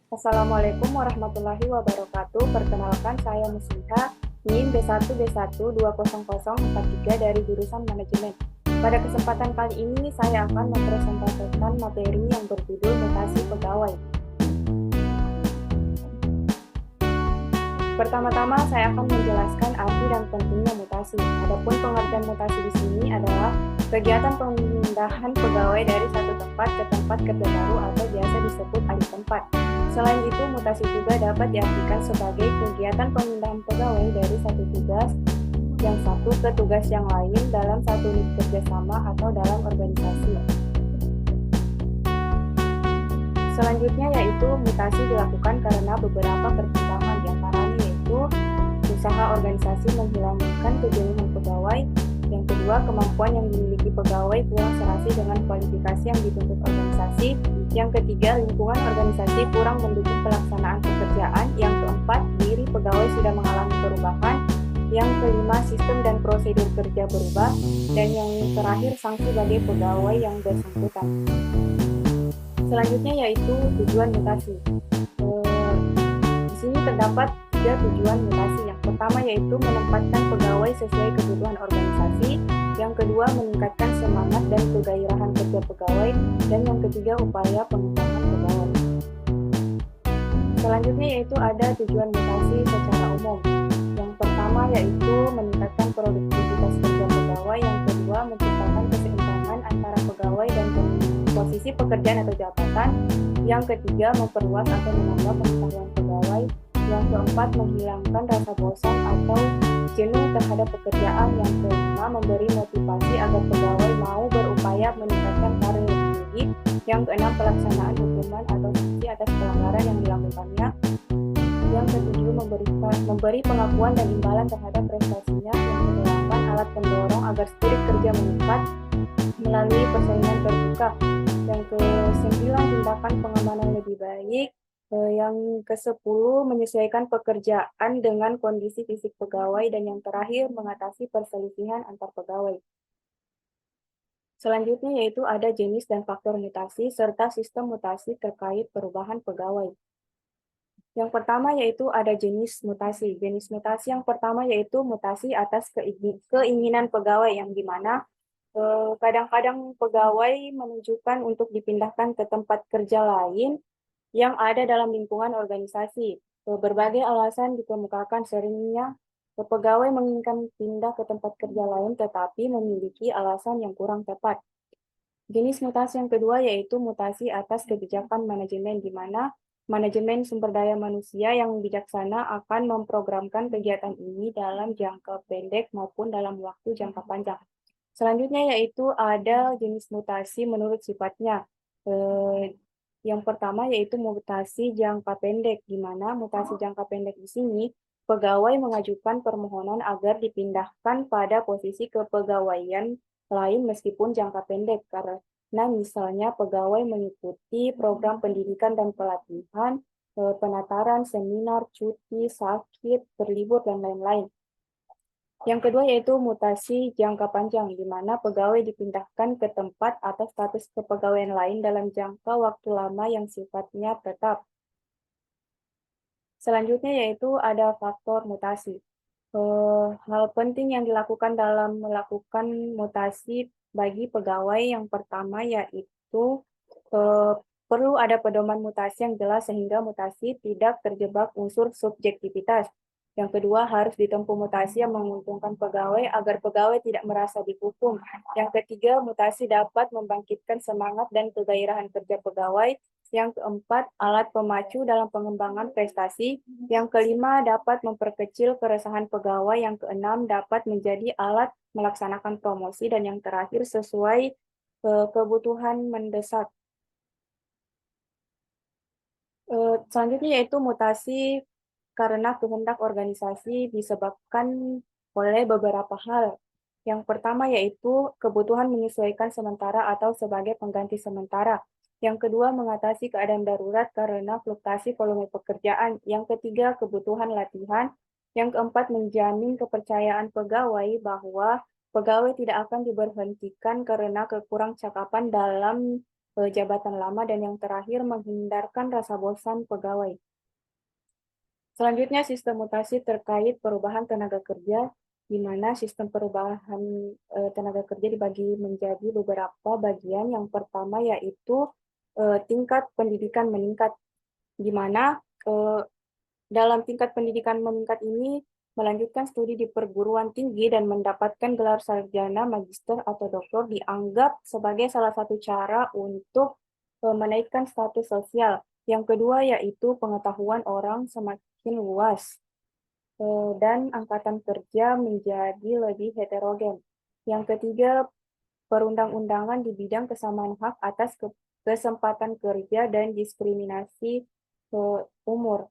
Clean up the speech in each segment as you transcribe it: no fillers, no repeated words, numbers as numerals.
Assalamualaikum warahmatullahi wabarakatuh. Perkenalkan, saya Musliha, NIM B1B1200043 dari jurusan Manajemen. Pada kesempatan kali ini, saya akan mempresentasikan materi yang berjudul mutasi pegawai. Pertama-tama, saya akan menjelaskan arti dan pentingnya mutasi. Adapun pengertian mutasi di sini adalah kegiatan pemindahan pegawai dari satu tempat ke tempat kerja baru atau biasa disebut alih tempat. Selain itu, mutasi juga dapat diartikan sebagai kegiatan pemindahan pegawai dari satu tugas yang satu ke tugas yang lain dalam satu unit kerjasama atau dalam organisasi. Selanjutnya yaitu mutasi dilakukan karena beberapa pertimbangan, diantaranya yaitu usaha organisasi menghilangkan kejenuhan pegawai, yang kedua kemampuan yang dimiliki pegawai kurang serasi dengan kualifikasi yang dituntut organisasi, yang ketiga lingkungan organisasi kurang mendukung pelaksanaan pekerjaan, yang keempat diri pegawai sudah mengalami perubahan, yang kelima sistem dan prosedur kerja berubah, dan yang terakhir sanksi bagi pegawai yang bersangkutan. Selanjutnya yaitu tujuan mutasi. Di sini terdapat 3 tujuan mutasi. Yang pertama yaitu menempatkan pegawai sesuai kebutuhan organisasi, yang kedua meningkatkan semangat dan kegairahan kerja pegawai, dan yang ketiga upaya pengembangan pegawai. Selanjutnya yaitu ada tujuan mutasi secara umum. Yang pertama yaitu meningkatkan produktivitas kerja pegawai, yang kedua menciptakan keseimbangan antara pegawai dan posisi pekerjaan atau jabatan, yang ketiga memperluas atau menambah pengetahuan pegawai, yang keempat menghilangkan rasa bosan atau jenuh terhadap pekerjaan, yang kelima memberi motivasi agar pegawai mau berupaya meningkatkan karir diri, yang keenam pelaksanaan hukuman atau sanksi atas pelanggaran yang dilakukannya, yang ketujuh memberi pengakuan dan imbalan terhadap prestasinya, yang kedelapan alat pendorong agar spirit kerja meningkat melalui persaingan terbuka, yang ke-9 tindakan pengamanan lebih baik, yang ke-10 menyesuaikan pekerjaan dengan kondisi fisik pegawai, dan yang terakhir mengatasi perselisihan antar pegawai. Selanjutnya yaitu ada jenis dan faktor mutasi serta sistem mutasi terkait perubahan pegawai. Yang pertama yaitu ada jenis mutasi. Jenis mutasi yang pertama yaitu mutasi atas keinginan pegawai, yang dimana kadang-kadang pegawai menunjukkan untuk dipindahkan ke tempat kerja lain yang ada dalam lingkungan organisasi. Berbagai alasan dikemukakan, seringnya pegawai menginginkan pindah ke tempat kerja lain tetapi memiliki alasan yang kurang tepat. Jenis mutasi yang kedua yaitu mutasi atas kebijakan manajemen, di mana manajemen sumber daya manusia yang bijaksana akan memprogramkan kegiatan ini dalam jangka pendek maupun dalam waktu jangka panjang. Selanjutnya yaitu ada jenis mutasi menurut sifatnya. Yang pertama yaitu mutasi jangka pendek, di mana mutasi jangka pendek di sini pegawai mengajukan permohonan agar dipindahkan pada posisi kepegawaian lain meskipun jangka pendek, karena misalnya pegawai mengikuti program pendidikan dan pelatihan, penataran, seminar, cuti, sakit, berlibur, dan lain-lain. Yang kedua yaitu mutasi jangka panjang, di mana pegawai dipindahkan ke tempat atau status kepegawaian lain dalam jangka waktu lama yang sifatnya tetap. Selanjutnya yaitu ada faktor mutasi. Hal penting yang dilakukan dalam melakukan mutasi bagi pegawai yang pertama yaitu perlu ada pedoman mutasi yang jelas sehingga mutasi tidak terjebak unsur subjektivitas. Yang kedua, harus ditempuh mutasi yang menguntungkan pegawai agar pegawai tidak merasa dihukum. Yang ketiga, mutasi dapat membangkitkan semangat dan kegairahan kerja pegawai. Yang keempat, alat pemacu dalam pengembangan prestasi. Yang kelima, dapat memperkecil keresahan pegawai. Yang keenam, dapat menjadi alat melaksanakan promosi. Dan yang terakhir, sesuai kebutuhan mendesak. Selanjutnya yaitu mutasi karena kehendak organisasi disebabkan oleh beberapa hal. Yang pertama yaitu kebutuhan menyesuaikan sementara atau sebagai pengganti sementara. Yang kedua, mengatasi keadaan darurat karena fluktuasi volume pekerjaan. Yang ketiga, kebutuhan latihan. Yang keempat, menjamin kepercayaan pegawai bahwa pegawai tidak akan diberhentikan karena kekurang cakapan dalam jabatan lama, dan yang terakhir menghindarkan rasa bosan pegawai. Selanjutnya, sistem mutasi terkait perubahan tenaga kerja, di mana sistem perubahan tenaga kerja dibagi menjadi beberapa bagian. Yang pertama yaitu tingkat pendidikan meningkat, di mana dalam tingkat pendidikan meningkat ini melanjutkan studi di perguruan tinggi dan mendapatkan gelar sarjana, magister, atau doktor dianggap sebagai salah satu cara untuk menaikkan status sosial. Yang kedua yaitu pengetahuan orang semakin luas dan angkatan kerja menjadi lebih heterogen. Yang ketiga, perundang-undangan di bidang kesamaan hak atas kesempatan kerja dan diskriminasi umur,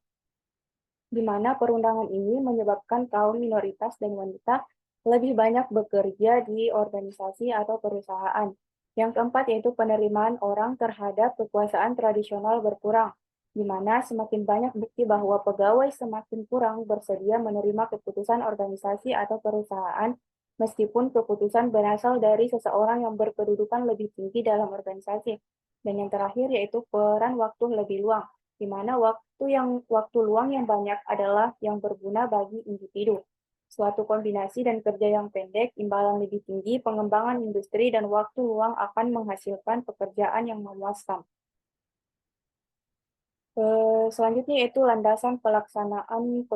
di mana perundangan ini menyebabkan kaum minoritas dan wanita lebih banyak bekerja di organisasi atau perusahaan. Yang keempat yaitu penerimaan orang terhadap kekuasaan tradisional berkurang, di mana semakin banyak bukti bahwa pegawai semakin kurang bersedia menerima keputusan organisasi atau perusahaan, meskipun keputusan berasal dari seseorang yang berkedudukan lebih tinggi dalam organisasi. Dan yang terakhir yaitu peran waktu lebih luang, di mana waktu luang yang banyak adalah yang berguna bagi individu. Suatu kombinasi dan kerja yang pendek, imbalan lebih tinggi, pengembangan industri, dan waktu luang akan menghasilkan pekerjaan yang memuaskan. Selanjutnya yaitu landasan pelaksanaan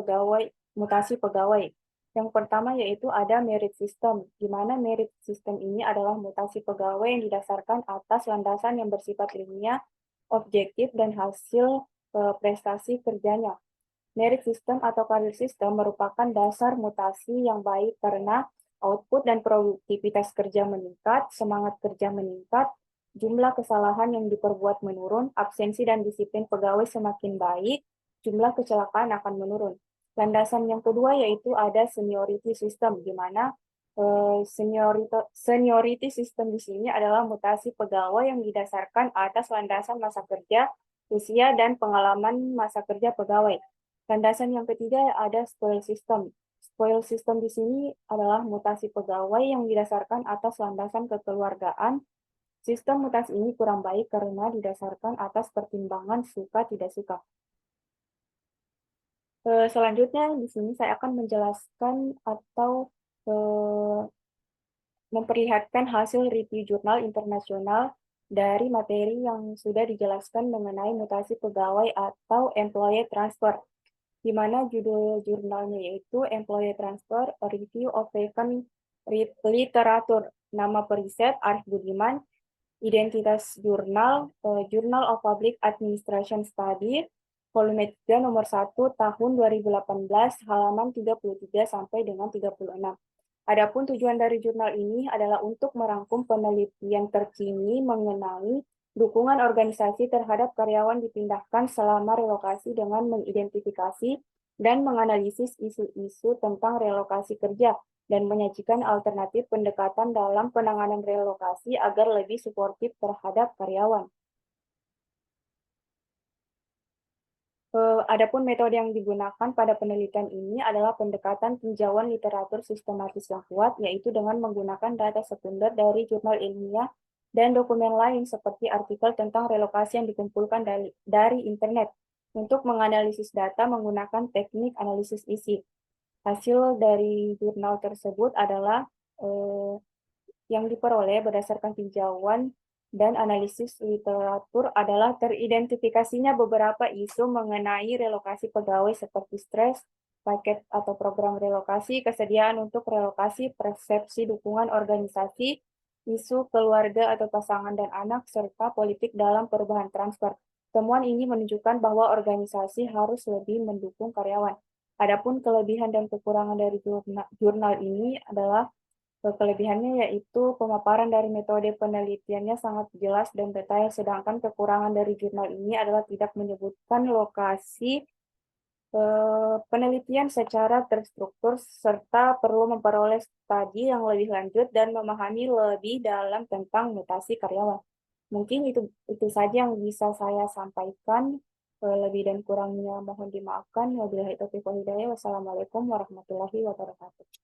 mutasi pegawai. Yang pertama yaitu ada merit system, di mana merit system ini adalah mutasi pegawai yang didasarkan atas landasan yang bersifat ilmiah, objektif, dan hasil prestasi kerjanya. Merit system atau career system merupakan dasar mutasi yang baik karena output dan produktivitas kerja meningkat, semangat kerja meningkat, jumlah kesalahan yang diperbuat menurun, absensi dan disiplin pegawai semakin baik, jumlah kecelakaan akan menurun. Landasan yang kedua yaitu ada seniority system, di mana seniority system di sini adalah mutasi pegawai yang didasarkan atas landasan masa kerja, usia, dan pengalaman masa kerja pegawai. Landasan yang ketiga ada spoil system. Spoil system di sini adalah mutasi pegawai yang didasarkan atas landasan kekeluargaan. Sistem mutasi ini kurang baik karena didasarkan atas pertimbangan suka tidak suka. Selanjutnya di sini saya akan menjelaskan atau memperlihatkan hasil review jurnal internasional dari materi yang sudah dijelaskan mengenai mutasi pegawai atau employee transfer, di mana judul jurnalnya yaitu Employee Transfer, A Review of Vacant Literature. Nama periset Arif Budiman, identitas jurnal, Journal of Public Administration Study, volume 3 nomor 1 tahun 2018, halaman 33 sampai dengan 36. Adapun tujuan dari jurnal ini adalah untuk merangkum penelitian terkini mengenai dukungan organisasi terhadap karyawan dipindahkan selama relokasi dengan mengidentifikasi dan menganalisis isu-isu tentang relokasi kerja dan menyajikan alternatif pendekatan dalam penanganan relokasi agar lebih suportif terhadap karyawan. Adapun metode yang digunakan pada penelitian ini adalah pendekatan tinjauan literatur sistematis yang kuat, yaitu dengan menggunakan data sekunder dari jurnal ilmiah dan dokumen lain seperti artikel tentang relokasi yang dikumpulkan dari internet untuk menganalisis data menggunakan teknik analisis isi. Hasil dari jurnal tersebut adalah yang diperoleh berdasarkan tinjauan dan analisis literatur adalah teridentifikasinya beberapa isu mengenai relokasi pegawai seperti stres, paket atau program relokasi, kesediaan untuk relokasi, persepsi dukungan organisasi, isu keluarga atau pasangan dan anak, serta politik dalam perubahan transfer. Temuan ini menunjukkan bahwa organisasi harus lebih mendukung karyawan. Adapun kelebihan dan kekurangan dari jurnal ini adalah kelebihannya yaitu pemaparan dari metode penelitiannya sangat jelas dan detail, sedangkan kekurangan dari jurnal ini adalah tidak menyebutkan lokasi penelitian secara terstruktur serta perlu memperoleh studi yang lebih lanjut dan memahami lebih dalam tentang mutasi karyawan. Mungkin itu saja yang bisa saya sampaikan. Lebih dan kurangnya mohon dimaafkan. Wabillahi taufiq wal hidayah. Wassalamualaikum warahmatullahi wabarakatuh.